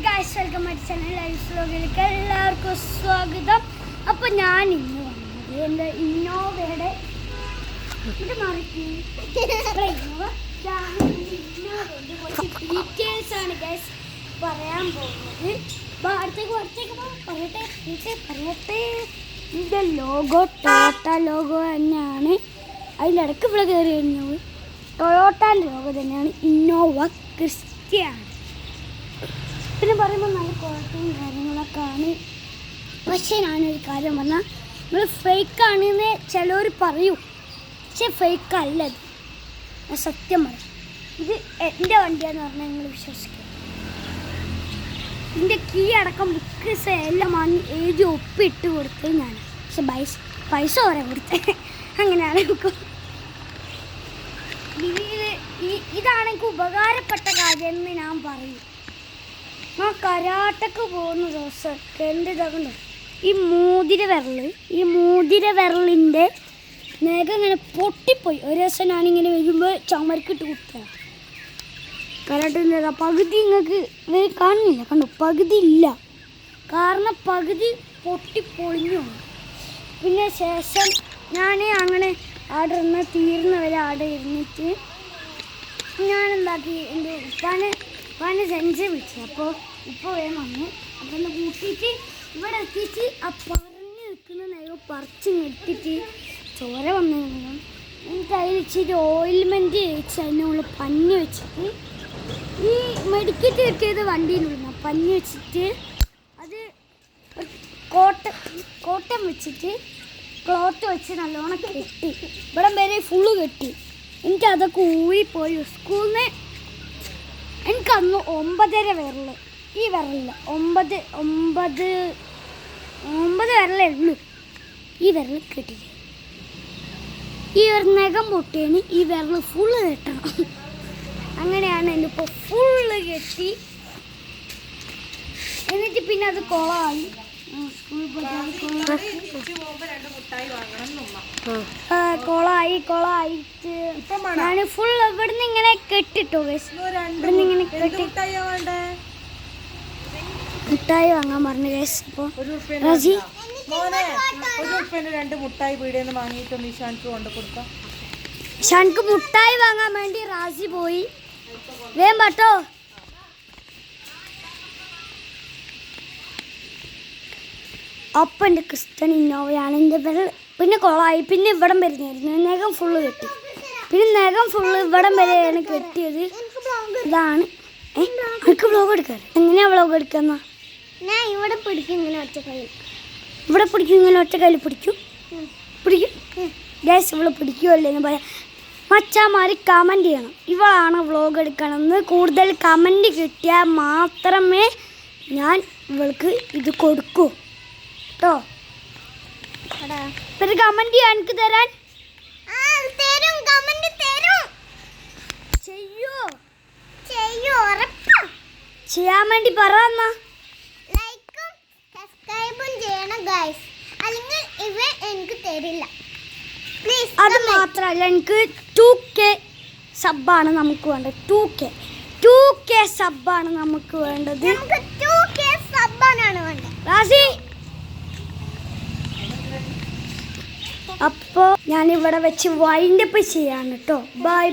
Guys, welcome my channel life വ്ലോഗിലേക്ക് എല്ലാവർക്കും സ്വാഗതം. അപ്പോൾ ഞാൻ ഇന്ന് വന്നത് എൻ്റെ ഇന്നോവയുടെ ഡീറ്റെയിൽസ് ആണ് ഗൈസ് പറയാൻ പോകുന്നത്. പറയട്ടെ ഇതിൻ്റെ ലോഗോ ടൊയോട്ട ലോഗോ തന്നെയാണ്. അതിലിടക്ക് ഇവിടെ കയറി കഴിഞ്ഞത് ടൊയോട്ടാൻ്റെ ലോഗോ തന്നെയാണ്. ഇന്നോവ ക്രിസ്റ്റയാണ്. പിന്നെ പറയുമ്പോൾ നല്ല ക്വാളിറ്റിയും കാര്യങ്ങളൊക്കെ ആണ്. പക്ഷേ ഞാനൊരു കാര്യം പറഞ്ഞാൽ നമ്മൾ ഫേക്കാണെന്ന് ചിലവർ പറയും, പക്ഷെ ഫേക്കല്ല. ഇത് ഞാൻ സത്യം പറയും, ഇത് എൻ്റെ വണ്ടിയാന്ന് പറഞ്ഞാൽ നിങ്ങൾ വിശ്വസിക്കുക. ഇതിൻ്റെ കീ അടക്കം ബുക്ക് എല്ലാം വാങ്ങി എഴുതി ഒപ്പിട്ട് കൊടുത്തത് ഞാൻ. പക്ഷെ പൈസ ഓരോ കൊടുത്തത് അങ്ങനെയാണ്. ഇതാണ് എനിക്ക് ഉപകാരപ്പെട്ട കാര്യം എന്ന് ഞാൻ പറയും. ആ കരാട്ടക്ക് പോകുന്ന ദിവസമൊക്കെ എൻ്റെ ഇതാകണ്ടോ, ഈ മോതിര വിരലിൻ്റെ നഖം ഇങ്ങനെ പൊട്ടിപ്പോയി. ഒരു ദിവസം ഞാനിങ്ങനെ വരുമ്പോൾ ചുമർക്കിട്ട് കുത്തുക. കരാട്ടിൻ്റെ പകുതി നിങ്ങൾക്ക് കാണുന്നില്ല, കണ്ടോ, പകുതി ഇല്ല. കാരണം പകുതി പൊട്ടിപ്പൊളിഞ്ഞു. പിന്നെ ശേഷം ഞാൻ അങ്ങനെ ആടെ ഇരുന്ന് തീർന്ന വരെ ആടെ ഇരുന്നിട്ട് ഞാനെന്താക്കി, എൻ്റെ ഉപ്പാനെ സെൻസ് വിളിച്ചു. അപ്പോൾ ഇപ്പോൾ വേഗം വന്ന് അപ്പോൾ ഒന്ന് കൂട്ടിയിട്ട് ഇവിടെ എത്തിയിട്ട് ആ പറഞ്ഞു നിൽക്കുന്ന നേരം പറിച്ച് ഞെട്ടിട്ട് ചോര വന്നു. എനിക്ക് അതിൽ ഇച്ചിരി ഓയിൽമെൻറ്റ് വെച്ച് അതിനുള്ള പഞ്ഞി വെച്ചിട്ട് ഈ മെഡിക്കറ്റ് കിട്ടിയത് വണ്ടിയിലിരുന്നു. പഞ്ഞി വെച്ചിട്ട് അത് കോട്ടം വെച്ചിട്ട് ക്ലോത്ത് വെച്ച് നല്ലോണം കെട്ടി ഇവിടെ വരെ ഫുള്ള് കെട്ടി. എനിക്കതൊക്കെ ഊരിപ്പോയി. സ്കൂളിൽ നിന്ന് എനിക്കന്ന് 9.5 വിരൽ, ഈ വിരലില്ല 9 വിരലേ ഉള്ളൂ. ഈ വിരൽ കെട്ടില്ല. ഈ ഒരു നഖം പൊട്ടിയാണ് ഈ വിരൽ ഫുള്ള് കെട്ടണം. അങ്ങനെയാണ് എൻ്റെ ഇപ്പോൾ ഫുള്ള് കെട്ടി. എന്നിട്ട് പിന്നെ അത് കുളമായി. കൊളായിട്ട് ഞാൻ ഫുൾ ഇവിടുന്ന് ഇങ്ങനെ കെട്ടിട്ടു. ഇവിടുന്ന് ഇങ്ങനെ കെട്ടി മുട്ടായി വാങ്ങാൻ പറഞ്ഞു കേസ്. അപ്പോൾ ഷാൻക്ക് മുട്ടായി വാങ്ങാൻ വേണ്ടി റാസി പോയി. വേം പട്ടോ. അപ്പം എൻ്റെ ക്രിസ്റ്റൻ ഇന്നോവയാണ് എൻ്റെ പേര്. പിന്നെ കുളമായി. പിന്നെ ഇവിടം വരുന്നായിരുന്നു. നഖം ഫുള്ള് കെട്ടി. പിന്നെ നഖം ഫുള്ള് ഇവിടം വരെയാണ് കെട്ടിയത്. ഇതാണ് എനിക്ക് വ്ളോഗ് എടുക്കാൻ. എങ്ങനെയാണ് വ്ളോഗ് എടുക്കുന്ന? ഞാൻ ഇവിടെ പിടിക്കും, ഇങ്ങനെ ഒറ്റ കയ്യിൽ ഇവിടെ പിടിക്കും, ഇങ്ങനെ ഒറ്റ കയ്യിൽ പിടിക്കും. ഗ്യാസ് ഇവള് പിടിക്കുമല്ലേ എന്ന് പറയാം. മച്ചാമാർ കമൻറ്റ് ചെയ്യണം, ഇവളാണ് വ്ളോഗ് എടുക്കണമെന്ന്. കൂടുതൽ കമൻറ്റ് കിട്ടിയാൽ മാത്രമേ ഞാൻ ഇവൾക്ക് ഇത് കൊടുക്കൂ കേട്ടോ. ഒരു കമൻറ്റ് ചെയ്യാൻ എനിക്ക് തരാൻ ചെയ്യാൻ വേണ്ടി പറ. ലൈക്കും സബ്സ്ക്രൈബും ചെയ്യണം ഗൈസ്, അല്ലെങ്കിൽ ഇവ എനിക്ക് തരില്ല പ്ലീസ്. അത് മാത്രമല്ല, എനിക്ക് 2K സബ്ബാണ് നമുക്ക് വേണ്ടത്. 2K സബ്ബാണ് നമുക്ക് വേണ്ടത്. നമുക്ക് 2K സബ്ബാണ് വേണ്ടത്. റാസി, അപ്പോൾ ഞാനിവിടെ വെച്ച് വൈൻഡപ്പ് ചെയ്യാണ് കേട്ടോ. ബൈ.